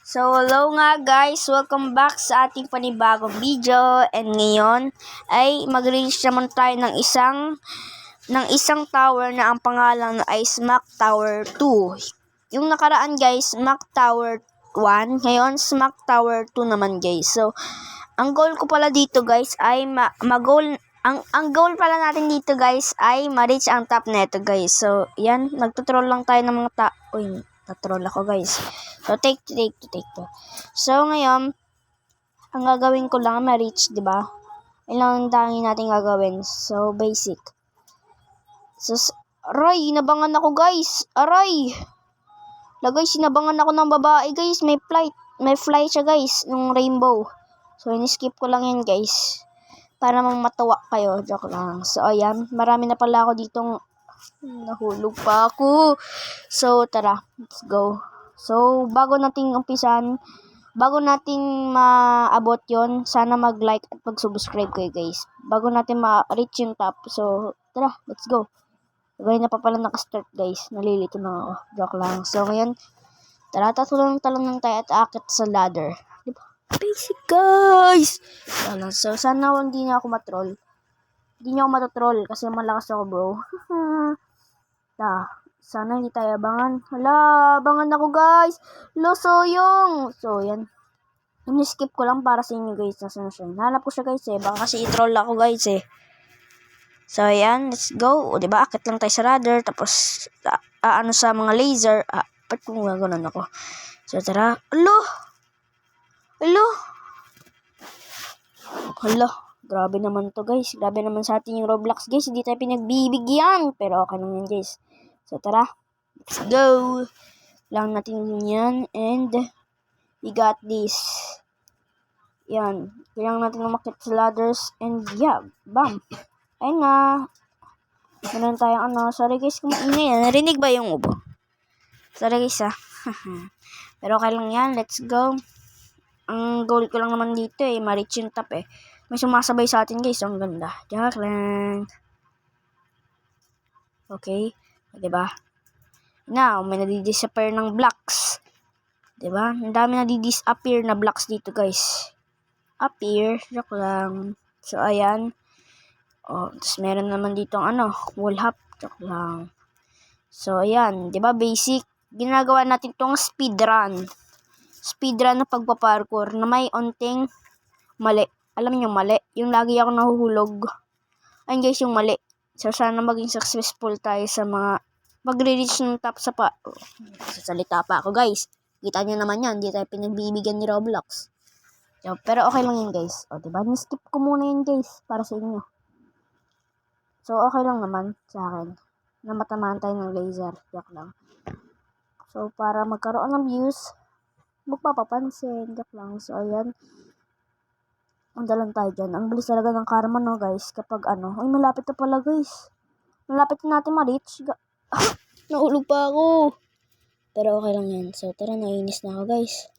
So, hello nga guys! Welcome back sa ating panibagong video. And ngayon ay mag-reach naman tayo ng isang tower na ang pangalan ay Smack Tower 2. Yung nakaraan guys, Smack Tower 1. Ngayon, Smack Tower 2 naman guys. So, ang goal ko pala dito guys ay ang goal pala natin dito guys ay ma-reach ang top neto guys. So, yan. Nagtutroll lang tayo ng mga tatroll ako guys. So, take to. So, ngayon, ang gagawin ko lang ma-reach, di ba? Ilang tangi natin gagawin. So, basic. So, aray, inabangan ako guys. Aray! Guys, sinabangan ako ng babae guys. May flight siya guys, ng rainbow. So, in-skip ko lang yan guys. Para matuwa kayo. Joke lang. So, ayan. Marami na pala ako ditong nahulog pa ako. So, tara. Let's go. So, bago nating maabot yon, sana mag-like at mag-subscribe kayo guys. Bago natin ma-reach yung top. So, tara. Let's go. Gawin na pa pala nakastart guys. Nalilito na ako. Joke lang. So, ngayon, tara. Talon lang tayo at akit sa ladder. Diba? Basic guys! So, sana hindi niya ako matroll. Hindi niya ako matotroll kasi malakas ako bro. Sana hindi tayo abangan. Hala, abangan ako guys. Soyong. So, yan. In-skip ko lang para sa inyo guys. Nasaan siya? Nahanap ko siya guys eh. Baka kasi i-troll ako guys eh. So, yan. Let's go. O, diba? Akit lang tayo sa ladder. Tapos, ano sa mga laser. Ba't kung gano'n ako? So, tara. Hala. Grabe naman to guys. Grabe naman sa atin yung Roblox guys. Hindi tayo pinagbibigyan. Pero okay lang yan guys. So, tara. Let's go. Lang natin yan. And, we got this. Yan. Kailangan natin umakit sa ladders. And, yeah. Bam. Ayun na. Meron tayong Sorry guys kung maingay yan. Narinig ba yung ubo? Sorry guys Pero okay lang yan. Let's go. Ang goal ko lang naman dito ma-reach yung top eh. May sumasabay sa atin guys. Ang ganda. Joke lang. Okay. Diba? Now, may nadi-disappear ng blocks. Diba? Ang dami nadi-disappear na blocks dito guys. Appear. Joke lang. So, ayan. Tapos meron naman dito wall hop. Joke lang. So, ayan. Diba? Basic. Ginagawa natin tong speedrun. Speedrun na pagpaparkour na may onting mali. Alam niyo mali? Yung lagi ako nahuhulog. Ayun guys, yung mali. So, sana maging successful tayo sa mga magre-reach ng top sa sasalita pa ako guys. Kita niyo naman yan. Hindi tayo pinagbibigyan ni Roblox. So, pero okay lang yun guys. Diba? Ni-skip ko muna yun guys. Para sa inyo. So, okay lang naman sa akin. Na matamaan tayo ng laser. Joke lang. So, para magkaroon ng views, magpapapansin. Joke lang. So, ayan. Andalan tayo dyan. Ang bilis talaga ng karma no guys. Kapag Ay, malapit na pala guys. Malapit na natin ma-reach. Nahulog pa ako. Pero okay lang yan. So, tara, nainis na ako guys.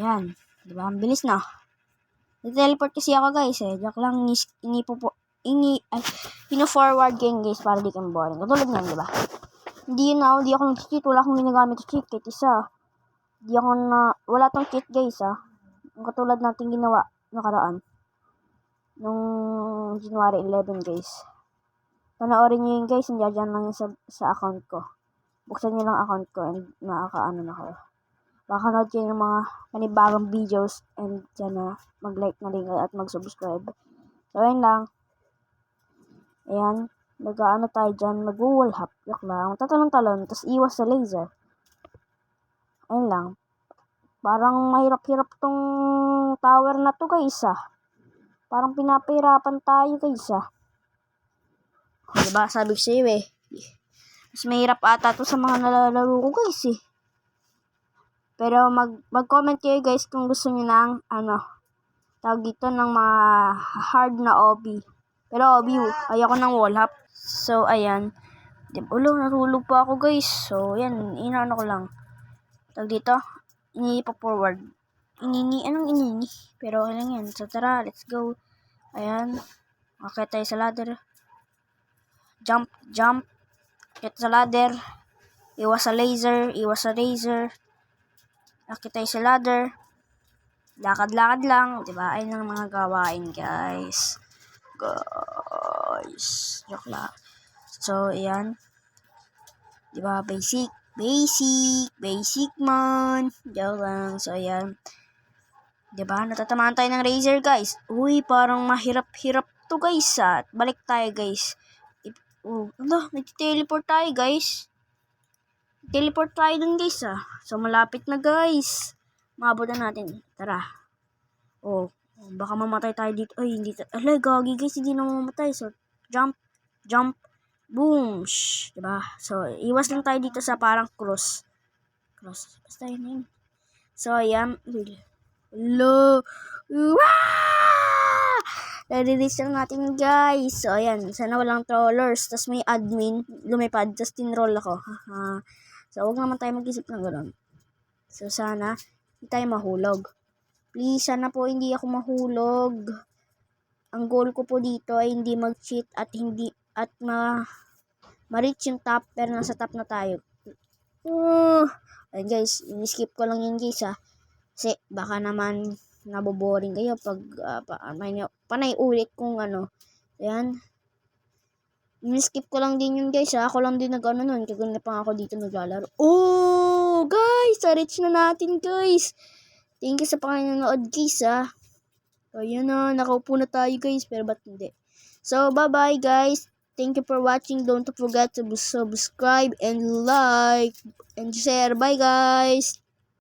Yan. Diba? Ang bilis na. Teleport kasi ako guys eh. Joke lang. Pino-forward game guys para di kang boring. Katulad nga, diba? Hindi ako nag-cheat. Wala akong ginagamit sa cheat. Kahit isa. Wala tong cheat guys Ang katulad natin ginawa nakaraan. Nung January 11 guys. Panoorin nyo yun guys. Hindi dyan lang yun sa account ko. Buksan nyo lang account ko and makakaano na kayo. Makakanood kayo ng mga panibagong videos and dyan na mag-like na rin at mag-subscribe. So, ayun lang. Ayan. Tayo dyan. Mag-wall hop. Yak lang. Tatalon-talon. Tapos iwas sa laser. Ayun lang. Parang mahirap-hirap tong tower na to guys Parang pinapahirapan tayo guys Diba? Sabi ko sa'yo mas mahirap ata to sa mga nalalaro ko guys Pero mag-comment kayo guys kung gusto niyo ng tawag dito ng mga hard na OB. Pero OB, ayoko ng wall hop. So, ayan. Natulog pa ako guys. So, yan. Inaano ko lang. Tawag dito. Ini-forward. Anong inini? Pero okay lang yan. So, tara. Let's go. Ayan. Okay tayo sa ladder. Jump. Get sa ladder. Iwas sa laser. Akit tayo sa ladder. Lakad-lakad lang, 'di ba? Ayun ang mga gawain, guys. Joke lang. So, ayan. 'Di ba? Basic man. Joke lang. So, ayan. 'Di ba? Natatamaan tayo ng razor, guys. Uy, parang mahirap-hirap to, guys. Balik tayo, guys. Nag-teleport tayo, guys. Teleport tayo dun, guys, So, malapit na, guys. Maabot na natin. Tara. Baka mamatay tayo dito. Ay, hindi. Alay, gagi, guys. Hindi na mamatay. So, jump. Boom. Diba? So, iwas lang tayo dito sa parang cross. Basta yun. So, ayan. Hello. Na-release lang natin, guys. So, ayan. Sana walang trollers. Tapos may admin. Lumipad. Tapos tinroll ako. So, huwag naman tayo mag-isip ng gano'n. So, sana hindi tayo mahulog. Please, sana po hindi ako mahulog. Ang goal ko po dito ay hindi mag-cheat at ma-reach yung top. Pero nasa top na tayo. Ayan, guys. I-skip ko lang yun, guys, Kasi baka naman naboboring kayo pag panay ulit kung ano. Ayan. Skip ko lang din yun, guys, Ako lang din nag-ano nun. Kaganda pa ako dito naglalaro. Guys! Reach na natin, guys. Thank you sa panonood, guys, So, yun nakaupo na tayo, guys. Pero ba't hindi? So, bye-bye, guys. Thank you for watching. Don't forget to subscribe and like and share. Bye, guys!